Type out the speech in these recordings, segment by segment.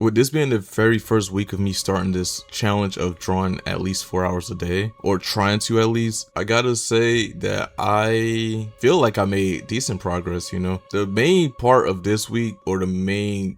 With this being the very first week of me starting this challenge of drawing at least 4 hours a day, or trying to at least, I gotta say that I feel like I made decent progress, you know? The main part of this week, or the main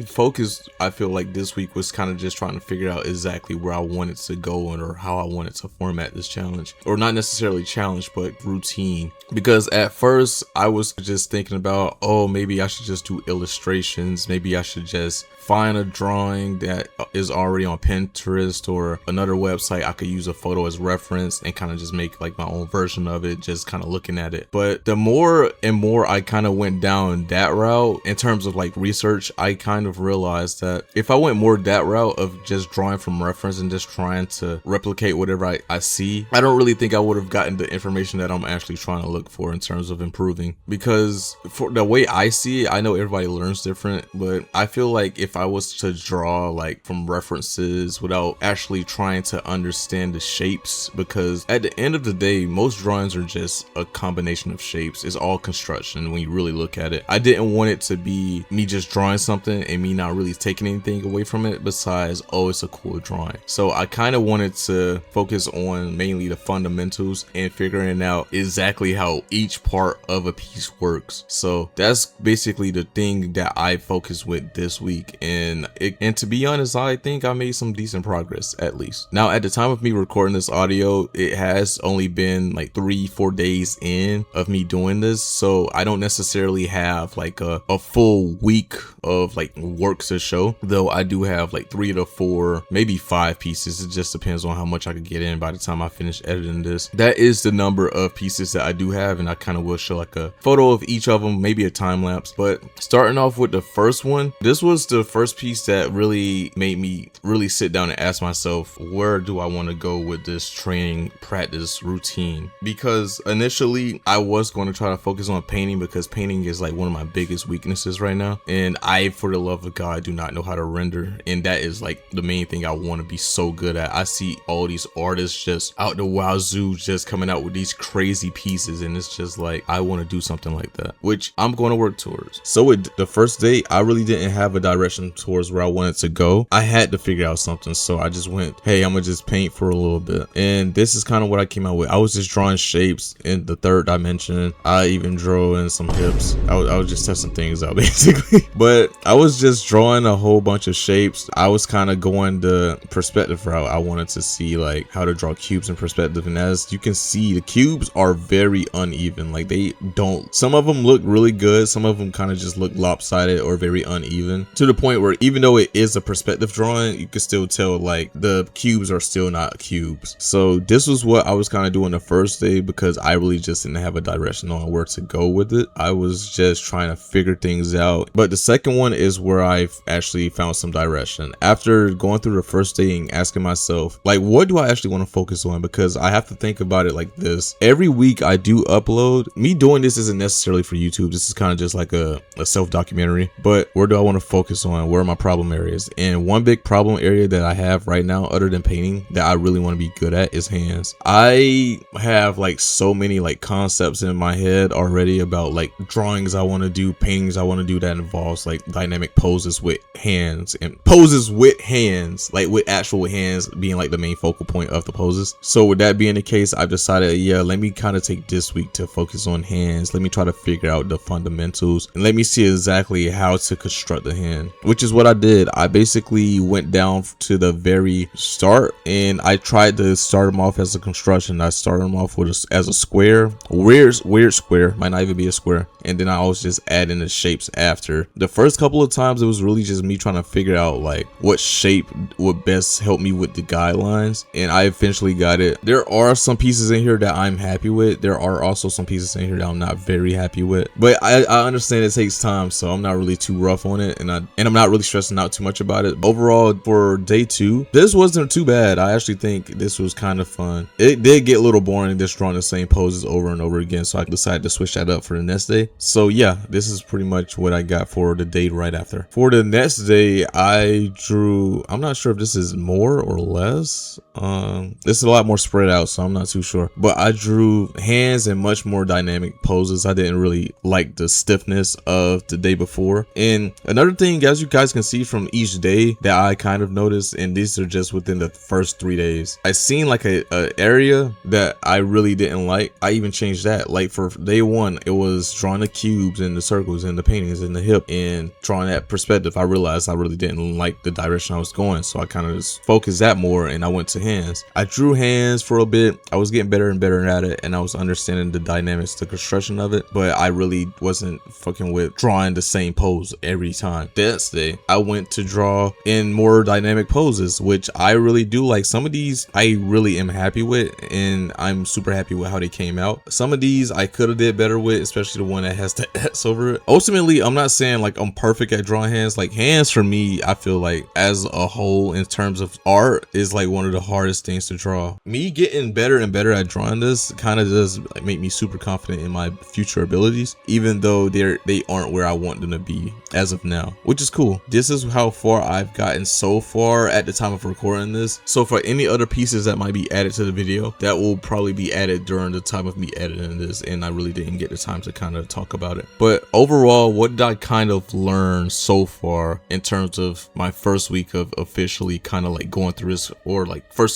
focus, I feel like this week was kind of just trying to figure out exactly where I wanted to go or how I wanted to format this challenge, or not necessarily challenge, but routine. Because at first I was just thinking about, oh, maybe I should just do illustrations. Maybe I should just find a drawing that is already on Pinterest or another website. I could use a photo as reference and kind of just make like my own version of it, just kind of looking at it. But the more and more I kind of went down that route in terms of like research, I kind of realized that if I went more that route of just drawing from reference and just trying to replicate whatever I see, I don't really think I would have gotten the information that I'm actually trying to look for in terms of improving. Because for the way I see it, I know everybody learns different, but I feel like if I was to draw like from references without actually trying to understand the shapes, because at the end of the day, most drawings are just a combination of shapes. It's all construction when you really look at it. I didn't want it to be me just drawing something and me not really taking anything away from it besides, oh, it's a cool drawing. So I kind of wanted to focus on mainly the fundamentals and figuring out exactly how each part of a piece works. So that's basically the thing that I focused with this week, and to be honest, I think I made some decent progress, at least. Now, at the time of me recording this audio, it has only been like 3-4 days in of me doing this, so I don't necessarily have like a full week of like work to show, though I do have like 3 to 4, maybe 5 pieces. It just depends on how much I could get in by the time I finish editing this. That is the number of pieces that I do have, and I kind of will show like a photo of each of them, maybe a time lapse. But starting off with the first one, this was the first piece that really made me really sit down and ask myself, where do I want to go with this training practice routine? Because initially I was going to try to focus on painting, because painting is like one of my biggest weaknesses right now, and I, for the love of God, do not know how to render, and that is like the main thing I want to be so good at. I see all these artists just out the wazoo just coming out with these crazy pieces, and it's just like, I want to do something like that, which I'm going to work towards. So with the first day, I really didn't have a direction towards where I wanted to go. I had to figure out something, so I just went, hey, I'm gonna just paint for a little bit, and this is kind of what I came out with. I was just drawing shapes in the third dimension. I even drew in some hips. I was just testing things out basically. But I was just drawing a whole bunch of shapes. I was kind of going the perspective route. I wanted to see like how to draw cubes in perspective, and as you can see, the cubes are very uneven. Like some of them look really good, some of them kind of just look lopsided or very uneven, to the point where even though it is a perspective drawing, you can still tell like the cubes are still not cubes. So this was what I was kind of doing the first day, because I really just didn't have a direction on where to go with it. I was just trying to figure things out. But the second one is where I've actually found some direction. After going through the first day and asking myself, like, what do I actually want to focus on? Because I have to think about it like this. Every week I do upload. Me doing this isn't necessarily for YouTube. This is kind of just like a self-documentary. But where do I want to focus on? Where are my problem areas? And one big problem area that I have right now, other than painting, that I really want to be good at is hands. I have like so many like concepts in my head already about like drawings I want to do, paintings I want to do that involves like dynamic poses with hands, and poses with hands, like with actual hands being like the main focal point of the poses. So with that being the case, I've decided, yeah, let me kind of take this week to focus on hands. Let me try to figure out the fundamentals and let me see exactly how to construct the hand, which is what I did. I basically went down to the very start and I tried to start them off as a construction. I started them off with as a square, weird square, might not even be a square, and then I was just adding the shapes after. The first couple of times it was really just me trying to figure out like what shape would best help me with the guidelines, and I eventually got it. There are some pieces in here that I'm happy with. There are also some pieces in here that I'm not very happy with, but I understand it takes time, so I'm not really too rough on it, and I'm not really stressing out too much about it. Overall, for day 2, this wasn't too bad. I actually think this was kind of fun. It did get a little boring just drawing the same poses over and over again, so I decided to switch that up for the next day. So yeah, this is pretty much what I got for the day fade right after. For the next day, I drew, I'm not sure if this is more or less. This is a lot more spread out, so I'm not too sure. But I drew hands and much more dynamic poses. I didn't really like the stiffness of the day before. And another thing, as you guys can see from each day that I kind of noticed, and these are just within the first 3 days, I seen like a area that I really didn't like. I even changed that. Like for day one, it was drawing the cubes and the circles and the paintings and the hip and drawing that perspective. I realized I really didn't like the direction I was going, so I kind of just focused that more, and I went to hands. I drew hands for a bit. I was getting better and better at it, and I was understanding the dynamics, the construction of it, but I really wasn't fucking with drawing the same pose every time. That day, I went to draw in more dynamic poses, which I really do like. Some of these I really am happy with, and I'm super happy with how they came out. Some of these I could have did better with, especially the one that has the S over it. Ultimately, I'm not saying like I'm perfect at drawing hands. Like hands for me, I feel like as a whole in terms of art is like one of the hardest things to draw. Me getting better and better at drawing this kind of does make me super confident in my future abilities, even though they aren't where I want them to be as of now, which is cool. This is how far I've gotten so far at the time of recording this. So for any other pieces that might be added to the video, that will probably be added during the time of me editing this, and I really didn't get the time to kind of talk about it. But overall, what did I kind of learn so far in terms of my first week of officially kind of like going through this, or like first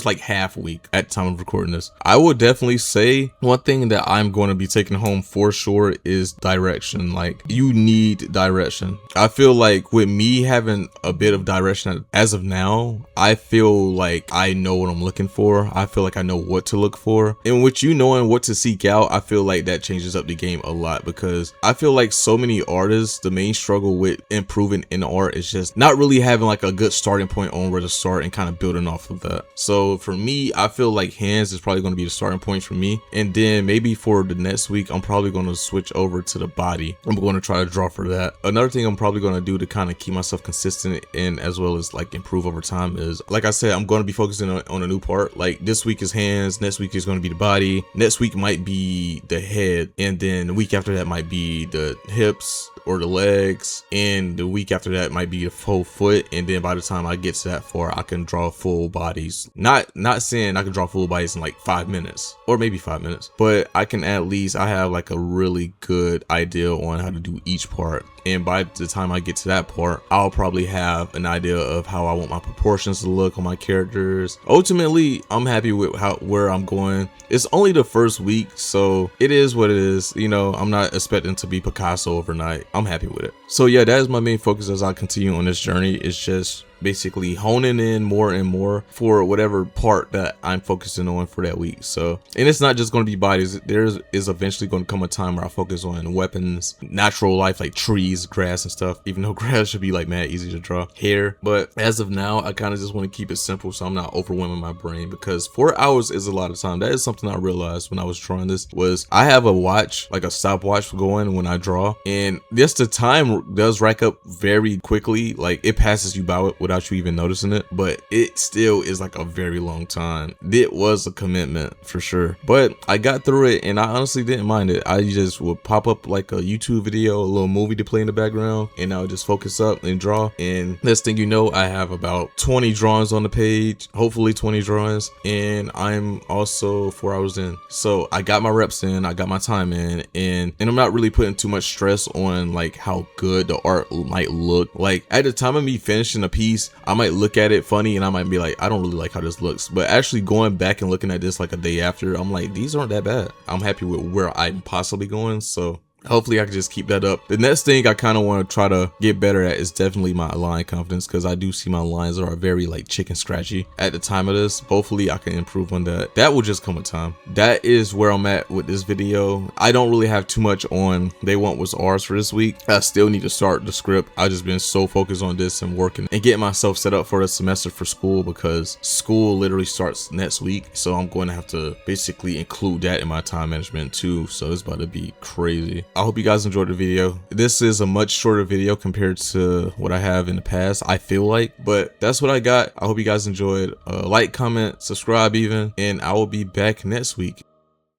like half week at the time of recording this? I would definitely say one thing that I'm going to be taking home for sure is direction. Like you need direction. I feel like with me having a bit of direction as of now, I feel like I know what I'm looking for. I feel like I know what to look for, and with you knowing what to seek out, I feel like that changes up the game a lot, because I feel like so many artists, the main struggle with improving in art is just not really having like a good starting point on where to start and kind of building off of that. So for me, I feel like hands is probably going to be the starting point for me, and then maybe for the next week I'm probably going to switch over to the body. I'm going to try to draw for that. Another thing I'm probably going to do to kind of keep myself consistent and as well as like improve over time is, like I said, I'm going to be focusing on a new part. Like this week is hands, next week is going to be the body, next week might be the head, and then the week after that might be the hips or the legs, and the week after that might be a full foot, and then by the time I get to that far, I can draw full bodies. Not saying I can draw full bodies in like 5 minutes or maybe 5 minutes, but I can at least, I have like a really good idea on how to do each part. And by the time I get to that part, I'll probably have an idea of how I want my proportions to look on my characters. Ultimately, I'm happy with where I'm going. It's only the first week, so it is what it is. You know, I'm not expecting to be Picasso overnight. I'm happy with it. So yeah, that is my main focus as I continue on this journey. It's just basically honing in more and more for whatever part that I'm focusing on for that week. So, and it's not just going to be bodies. There is eventually going to come a time where I focus on weapons, natural life like trees, grass and stuff, even though grass should be like mad easy to draw, hair. But as of now, I kind of just want to keep it simple so I'm not overwhelming my brain, because 4 hours is a lot of time. That is something I realized when I was drawing this, was I have a watch, like a stopwatch going when I draw, and just the time does rack up very quickly. Like it passes you by without you even noticing it, but it still is like a very long time. It was a commitment for sure, but I got through it and I honestly didn't mind it. I just would pop up like a YouTube video, a little movie to play in the background, and I would just focus up and draw. And next thing you know, I have about 20 drawings on the page, hopefully 20 drawings, and I'm also 4 hours in. So I got my reps in, I got my time in, and I'm not really putting too much stress on like how good the art might look. Like at the time of me finishing a piece, I might look at it funny and I might be like, I don't really like how this looks, but actually going back and looking at this like a day after, I'm like, these aren't that bad. I'm happy with where I'm possibly going. So hopefully I can just keep that up. The next thing I kind of want to try to get better at is definitely my line confidence, because I do see my lines are very like chicken scratchy at the time of this. Hopefully I can improve on that. That will just come with time. That is where I'm at with this video. I don't really have too much on They Want What's Ours for this week. I still need to start the script. I've just been so focused on this and working and getting myself set up for the semester for school, because school literally starts next week. So I'm going to have to basically include that in my time management too. So it's about to be crazy. I hope you guys enjoyed the video. This is a much shorter video compared to what I have in the past, I feel like, but that's what I got. I hope you guys enjoyed. Like, comment, subscribe even, and I will be back next week.